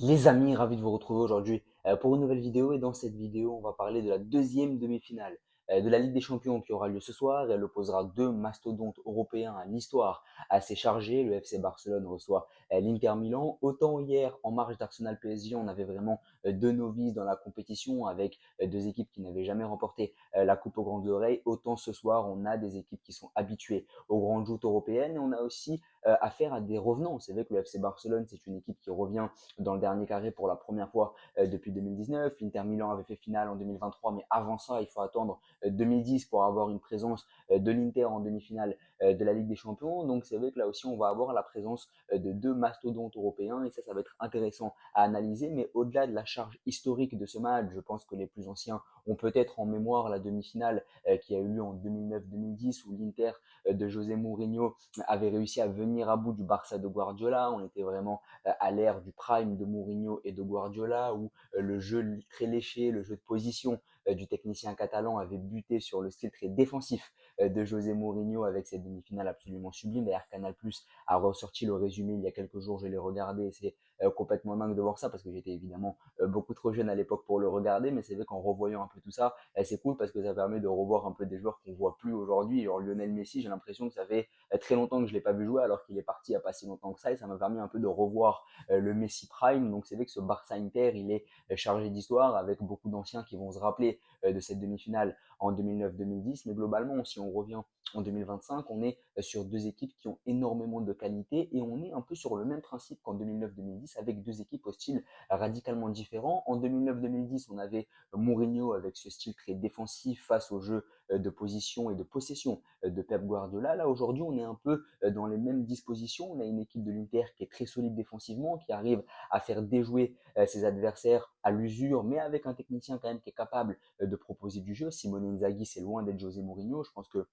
Les amis, ravi de vous retrouver aujourd'hui pour une nouvelle vidéo et dans cette vidéo, on va parler de la deuxième demi-finale de la Ligue des Champions qui aura lieu ce soir. Elle opposera deux mastodontes européens à l'histoire assez chargée. Le FC Barcelone reçoit l'Inter Milan. Autant hier, en marge d'Arsenal PSG, on avait vraiment deux novices dans la compétition avec deux équipes qui n'avaient jamais remporté la Coupe aux grandes oreilles. Autant ce soir, on a des équipes qui sont habituées aux grandes joutes européennes et on a aussi affaire à des revenants. C'est vrai que le FC Barcelone, c'est une équipe qui revient dans le dernier carré pour la première fois depuis 2019. L'Inter Milan avait fait finale en 2023, mais avant ça, il faut attendre 2010 pour avoir une présence de l'Inter en demi-finale de la Ligue des Champions. Donc c'est vrai que là aussi, on va avoir la présence de deux mastodontes européens et ça va être intéressant à analyser. Mais au-delà de la charge historique de ce match, je pense que les plus anciens ont peut-être en mémoire la demi-finale qui a eu lieu en 2009-2010 où l'Inter de José Mourinho avait réussi à venir à bout du Barça de Guardiola. On était vraiment à l'ère du prime de Mourinho et de Guardiola, où le jeu très léché, le jeu de position du technicien catalan avait buté sur le style très défensif de José Mourinho avec cette demi-finale absolument sublime. D'ailleurs, Canal Plus a ressorti le résumé il y a quelques jours, je l'ai regardé et c'est complètement dingue de voir ça parce que j'étais évidemment beaucoup trop jeune à l'époque pour le regarder, mais c'est vrai qu'en revoyant un peu tout ça, c'est cool parce que ça permet de revoir un peu des joueurs qu'on voit plus aujourd'hui. Genre Lionel Messi, j'ai l'impression que ça fait très longtemps que je l'ai pas vu jouer alors qu'il est parti il n'y a pas si longtemps que ça et ça m'a permis un peu de revoir le Messi Prime. Donc c'est vrai que ce Barça Inter, il est chargé d'histoire avec beaucoup d'anciens qui vont se rappeler de cette demi-finale en 2009-2010. Mais globalement, si on revient en 2025, on est sur deux équipes qui ont énormément de qualité et on est un peu sur le même principe qu'en 2009-2010 avec deux équipes au style radicalement différent. En 2009-2010, on avait Mourinho avec ce style très défensif face au jeu de position et de possession de Pep Guardiola. Là, aujourd'hui, on est un peu dans les mêmes dispositions. On a une équipe de l'Inter qui est très solide défensivement, qui arrive à faire déjouer ses adversaires à l'usure, mais avec un technicien quand même qui est capable de proposer du jeu. Simone Inzaghi, c'est loin d'être José Mourinho. Je pense que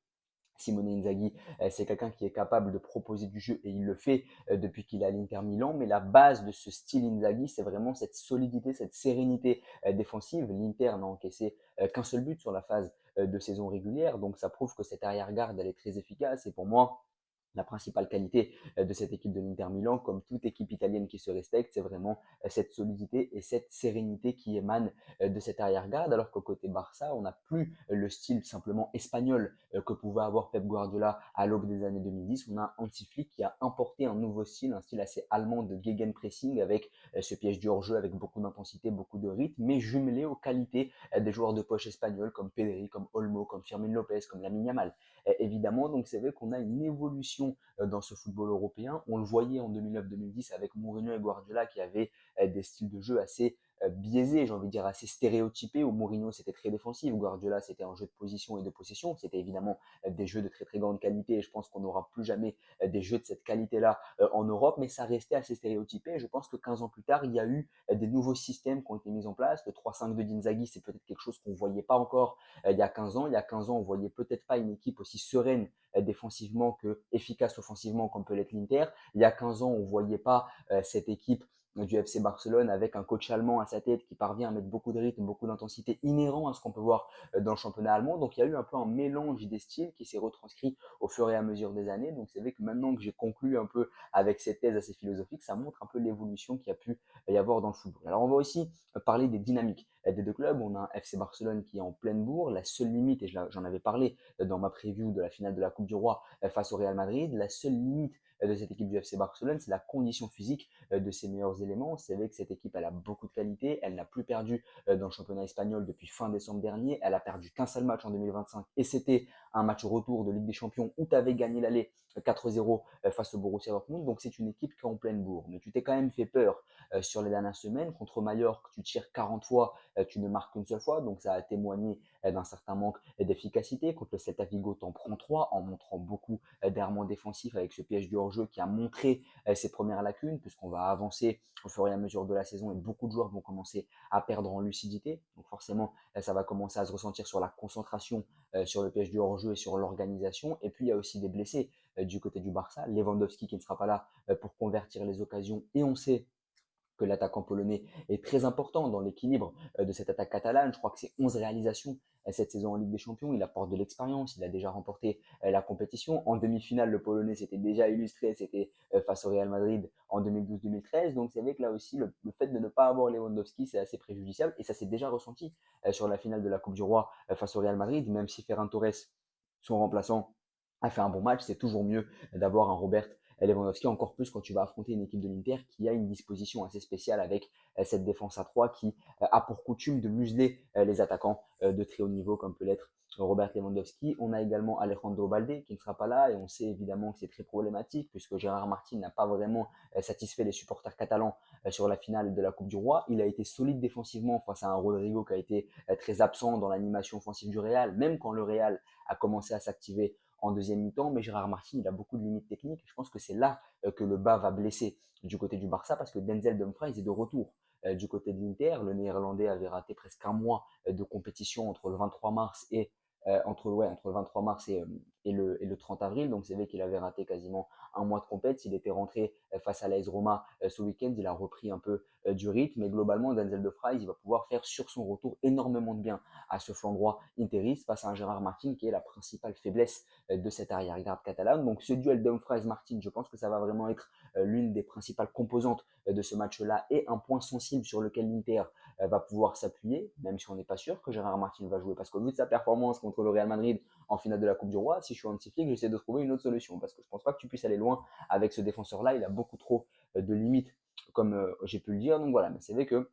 Simone Inzaghi, c'est quelqu'un qui est capable de proposer du jeu et il le fait depuis qu'il est à l'Inter Milan. Mais la base de ce style Inzaghi, c'est vraiment cette solidité, cette sérénité défensive. L'Inter n'a encaissé qu'un seul but sur la phase de saison régulière, donc ça prouve que cette arrière-garde, elle est très efficace. Et pour moi, la principale qualité de cette équipe de l'Inter Milan, comme toute équipe italienne qui se respecte, c'est vraiment cette solidité et cette sérénité qui émane de cette arrière-garde, alors qu'au côté Barça, on n'a plus le style simplement espagnol que pouvait avoir Pep Guardiola à l'aube des années 2010. On a Hansi Flick qui a importé un nouveau style, un style assez allemand de gegenpressing avec ce piège du hors-jeu avec beaucoup d'intensité, beaucoup de rythme, mais jumelé aux qualités des joueurs de poche espagnols comme Pedri, comme Olmo, comme Firmino Lopez, comme Lamine Yamal. Évidemment, donc c'est vrai qu'on a une évolution dans ce football européen. On le voyait en 2009-2010 avec Mourinho et Guardiola qui avaient des styles de jeu assez biaisés, j'ai envie de dire assez stéréotypés, où Mourinho c'était très défensif, Guardiola c'était un jeu de position et de possession, c'était évidemment des jeux de très très grande qualité et je pense qu'on n'aura plus jamais des jeux de cette qualité-là en Europe, mais ça restait assez stéréotypé et je pense que 15 ans plus tard, il y a eu des nouveaux systèmes qui ont été mis en place. Le 3-5-2 d'Inzaghi, c'est peut-être quelque chose qu'on ne voyait pas encore il y a 15 ans. Il y a 15 ans, on voyait peut-être pas une équipe aussi sereine défensivement que efficace offensivement comme peut l'être l'Inter. Il y a 15 ans, on voyait pas cette équipe du FC Barcelone avec un coach allemand à sa tête qui parvient à mettre beaucoup de rythme, beaucoup d'intensité inhérent à ce qu'on peut voir dans le championnat allemand. Donc il y a eu un peu un mélange des styles qui s'est retranscrit au fur et à mesure des années. Donc c'est vrai que maintenant que j'ai conclu un peu avec cette thèse assez philosophique, ça montre un peu l'évolution qu'il y a pu y avoir dans le football. Alors on va aussi parler des dynamiques des deux clubs. On a un FC Barcelone qui est en pleine bourre. La seule limite, et j'en avais parlé dans ma preview de la finale de la Coupe du Roi face au Real Madrid, la seule limite de cette équipe du FC Barcelone, c'est la condition physique de ses meilleurs éléments. C'est vrai que cette équipe, elle a beaucoup de qualité. Elle n'a plus perdu dans le championnat espagnol depuis fin décembre dernier. Elle a perdu qu'un seul match en 2025 et c'était un match retour de Ligue des Champions où tu avais gagné l'aller 4-0 face au Borussia Dortmund. Donc c'est une équipe qui est en pleine bourre. Mais tu t'es quand même fait peur sur les dernières semaines. Contre Mallorca, tu tires 40 fois, tu ne marques qu'une seule fois. Donc ça a témoigné d'un certain manque d'efficacité. Contre le Celta Vigo, t'en prends 3 en montrant beaucoup d'errements défensifs avec ce piège du hors-jeu qui a montré ses premières lacunes, puisqu'on va avancer au fur et à mesure de la saison et beaucoup de joueurs vont commencer à perdre en lucidité. Donc forcément, ça va commencer à se ressentir sur la concentration, sur le piège du hors-jeu et sur l'organisation. Et puis il y a aussi des blessés du côté du Barça. Lewandowski qui ne sera pas là pour convertir les occasions. Et on sait que l'attaquant polonais est très important dans l'équilibre de cette attaque catalane. Je crois que c'est 11 réalisations cette saison en Ligue des Champions. Il apporte de l'expérience, il a déjà remporté la compétition. En demi-finale, le Polonais s'était déjà illustré, c'était face au Real Madrid en 2012-2013. Donc c'est vrai que là aussi, le fait de ne pas avoir Lewandowski, c'est assez préjudiciable. Et ça s'est déjà ressenti sur la finale de la Coupe du Roi face au Real Madrid, même si Ferran Torres, son remplaçant, a fait un bon match. C'est toujours mieux d'avoir un Robert Lewandowski, encore plus quand tu vas affronter une équipe de l'Inter qui a une disposition assez spéciale avec cette défense à 3 qui a pour coutume de museler les attaquants de très haut niveau comme peut l'être Robert Lewandowski. On a également Alejandro Balde qui ne sera pas là et on sait évidemment que c'est très problématique puisque Gérard Martin n'a pas vraiment satisfait les supporters catalans sur la finale de la Coupe du Roi. Il a été solide défensivement face à un Rodrigo qui a été très absent dans l'animation offensive du Real, même quand le Real a commencé à s'activer en deuxième mi-temps, mais Gérard Martin, il a beaucoup de limites techniques. Je pense que c'est là que le bas va blesser du côté du Barça parce que Denzel Dumfries est de retour du côté de l'Inter. Le Néerlandais avait raté presque un mois de compétition entre le 23 mars et entre le 23 mars et le 30 avril. Donc c'est vrai qu'il avait raté quasiment un mois de compète. Il était rentré face à l'AS Roma ce week-end. Il a repris un peu du rythme. Mais globalement, Denzel Dumfries, il va pouvoir faire sur son retour énormément de bien à ce flanc droit interiste face à un Gérard Martin qui est la principale faiblesse de cette arrière-garde catalane. Donc ce duel Dumfries-Martin, je pense que ça va vraiment être l'une des principales composantes de ce match-là et un point sensible sur lequel l'Inter va pouvoir s'appuyer, même si on n'est pas sûr que Gérard Martin va jouer. Parce qu'au vu de sa performance contre le Real Madrid en finale de la Coupe du Roi, si je suis Hansi Flick, j'essaie de trouver une autre solution. Parce que je ne pense pas que tu puisses aller loin avec ce défenseur-là. Il a beaucoup trop de limites, comme j'ai pu le dire. Donc voilà, mais c'est vrai que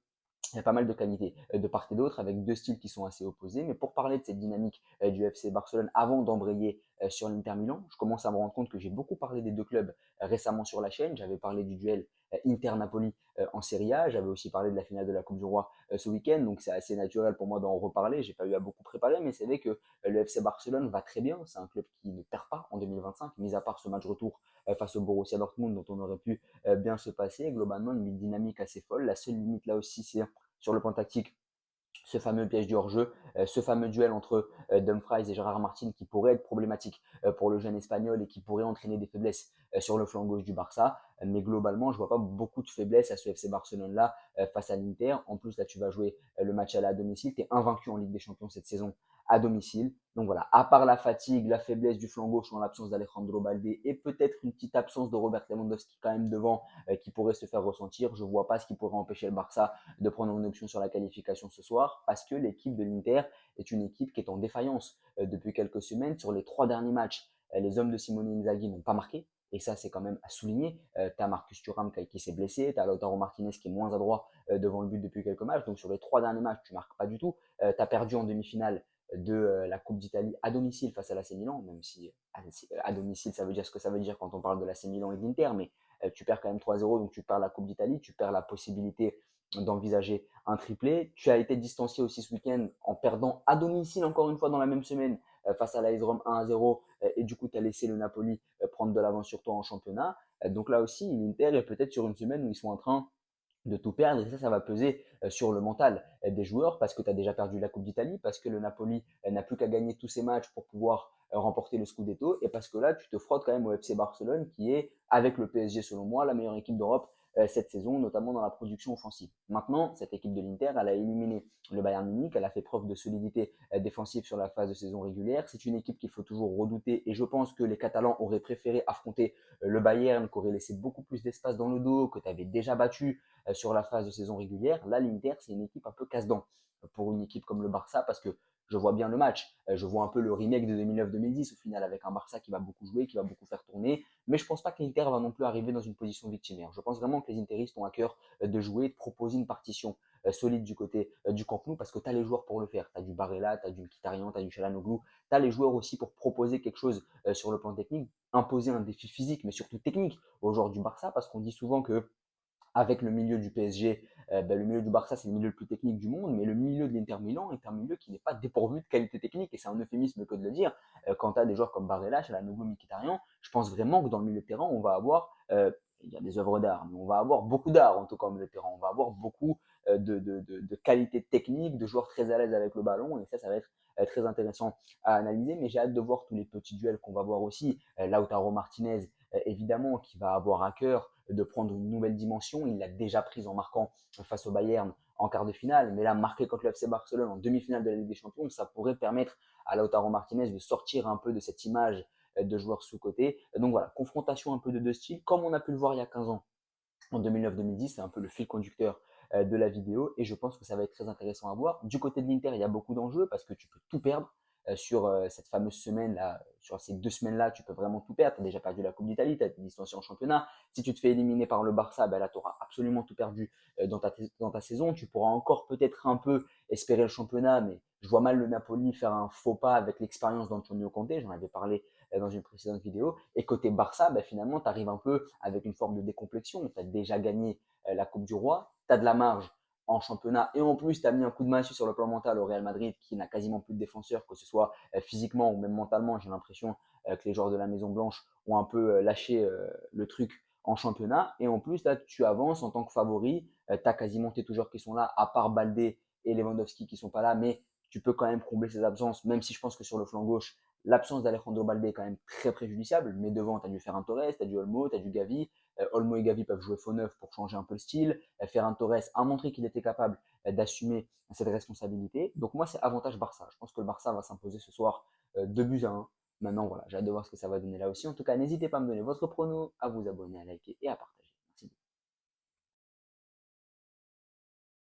il y a pas mal de qualités de part et d'autre avec deux styles qui sont assez opposés. Mais pour parler de cette dynamique du FC Barcelone avant d'embrayer sur l'Inter Milan, je commence à me rendre compte que j'ai beaucoup parlé des deux clubs récemment sur la chaîne. J'avais parlé du duel Inter-Napoli en Serie A. J'avais aussi parlé de la finale de la Coupe du Roi ce week-end. Donc c'est assez naturel pour moi d'en reparler. J'ai pas eu à beaucoup préparer, mais c'est vrai que le FC Barcelone va très bien. C'est un club qui ne perd pas en 2025, mis à part ce match retour face au Borussia Dortmund dont on aurait pu bien se passer. Globalement, une dynamique assez folle. La seule limite là aussi, c'est sur le plan tactique ce fameux piège du hors-jeu, ce fameux duel entre Dumfries et Gérard Martin qui pourrait être problématique pour le jeune espagnol et qui pourrait entraîner des faiblesses sur le flanc gauche du Barça. Mais globalement, je vois pas beaucoup de faiblesses à ce FC Barcelone-là face à l'Inter. En plus, là, tu vas jouer le match à domicile. Tu es invaincu en Ligue des Champions cette saison à domicile. Donc voilà, à part la fatigue, la faiblesse du flanc gauche en l'absence d'Alejandro Balde et peut-être une petite absence de Robert Lewandowski quand même devant qui pourrait se faire ressentir, je vois pas ce qui pourrait empêcher le Barça de prendre une option sur la qualification ce soir parce que l'équipe de l'Inter est une équipe qui est en défaillance depuis quelques semaines. Sur les 3 derniers matchs, les hommes de Simone Inzaghi n'ont pas marqué. Et ça, c'est quand même à souligner. Tu as Marcus Thuram qui s'est blessé, tu as Lautaro Martinez qui est moins adroit devant le but depuis quelques matchs. Donc sur les 3 derniers matchs, tu marques pas du tout. Tu as perdu en demi-finale de la Coupe d'Italie à domicile face à l'AC Milan, même si à domicile, ça veut dire ce que ça veut dire quand on parle de l'AC Milan et de l'Inter, mais tu perds quand même 3-0, donc tu perds la Coupe d'Italie, tu perds la possibilité d'envisager un triplé. Tu as été distancié aussi ce week-end en perdant à domicile encore une fois dans la même semaine face à l'AS Rome 1-0 et du coup tu as laissé le Napoli prendre de l'avance sur toi en championnat. Donc là aussi, l'Inter est peut-être sur une semaine où ils sont en train de tout perdre et ça va peser sur le mental des joueurs parce que tu as déjà perdu la Coupe d'Italie, parce que le Napoli n'a plus qu'à gagner tous ses matchs pour pouvoir remporter le Scudetto et parce que là tu te frottes quand même au FC Barcelone qui est avec le PSG selon moi la meilleure équipe d'Europe cette saison, notamment dans la production offensive. Maintenant, cette équipe de l'Inter, elle a éliminé le Bayern Munich, elle a fait preuve de solidité défensive sur la phase de saison régulière. C'est une équipe qu'il faut toujours redouter et je pense que les Catalans auraient préféré affronter le Bayern, qui aurait laissé beaucoup plus d'espace dans le dos, que tu avais déjà battu sur la phase de saison régulière. Là, l'Inter, c'est une équipe un peu casse-dents pour une équipe comme le Barça parce que je vois bien le match. Je vois un peu le remake de 2009-2010 au final avec un Barça qui va beaucoup jouer, qui va beaucoup faire tourner. Mais je pense pas que l'Inter va non plus arriver dans une position victimaire. Je pense vraiment que les Interistes ont à cœur de jouer, de proposer une partition solide du côté du Camp Nou parce que tu as les joueurs pour le faire. Tu as du Barella, tu as du Mkhitaryan, tu as du Çalhanoğlu. Tu as les joueurs aussi pour proposer quelque chose sur le plan technique, imposer un défi physique mais surtout technique aux joueurs du Barça parce qu'on dit souvent que avec le milieu du PSG, le milieu du Barça, c'est le milieu le plus technique du monde, mais le milieu de l'Inter Milan est un milieu qui n'est pas dépourvu de qualité technique, et c'est un euphémisme que de le dire. Quand tu as des joueurs comme Barella, Çalhanoğlu, Mkhitaryan, je pense vraiment que dans le milieu de terrain, on va avoir, il y a des œuvres d'art, mais on va avoir beaucoup d'art en tout cas au milieu de terrain. On va avoir beaucoup de qualité technique, de joueurs très à l'aise avec le ballon, et ça va être très intéressant à analyser, mais j'ai hâte de voir tous les petits duels qu'on va voir aussi. Lautaro Martinez, évidemment, qui va avoir à cœur de prendre une nouvelle dimension. Il l'a déjà prise en marquant face au Bayern en quart de finale, mais là, marquer contre le FC Barcelone en demi-finale de la Ligue des Champions, ça pourrait permettre à Lautaro Martinez de sortir un peu de cette image de joueur sous-coté. Donc voilà, confrontation un peu de deux styles, comme on a pu le voir il y a 15 ans en 2009-2010, c'est un peu le fil conducteur de la vidéo et je pense que ça va être très intéressant à voir. Du côté de l'Inter, il y a beaucoup d'enjeux parce que tu peux tout perdre sur cette fameuse semaine-là, sur ces 2 semaines-là, tu peux vraiment tout perdre. Tu as déjà perdu la Coupe d'Italie, tu as été distancié en championnat. Si tu te fais éliminer par le Barça, ben là, tu auras absolument tout perdu dans ta saison. Tu pourras encore peut-être un peu espérer le championnat, mais je vois mal le Napoli faire un faux pas avec l'expérience d'Antonio Conte. J'en avais parlé dans une précédente vidéo. Et côté Barça, bah, finalement, tu arrives un peu avec une forme de décomplexion. Tu as déjà gagné la Coupe du Roi, tu as de la marge en championnat et en plus tu as mis un coup de massue sur le plan mental au Real Madrid qui n'a quasiment plus de défenseurs, que ce soit physiquement ou même mentalement. J'ai l'impression que les joueurs de la Maison Blanche ont un peu lâché le truc en championnat et en plus là tu avances en tant que favori, tu as quasiment tes joueurs qui sont là à part Baldé et Lewandowski qui sont pas là, mais tu peux quand même combler ces absences, même si je pense que sur le flanc gauche l'absence d'Alejandro Balde est quand même très préjudiciable, mais devant, tu as du Ferran Torres, tu as du Olmo, tu as du Gavi. Olmo et Gavi peuvent jouer faux neuf pour changer un peu le style. Ferran Torres a montré qu'il était capable d'assumer cette responsabilité. Donc moi, c'est avantage Barça. Je pense que le Barça va s'imposer ce soir 2 buts à 1. Maintenant, voilà, j'ai hâte de voir ce que ça va donner là aussi. En tout cas, n'hésitez pas à me donner votre prono, à vous abonner, à liker et à partager.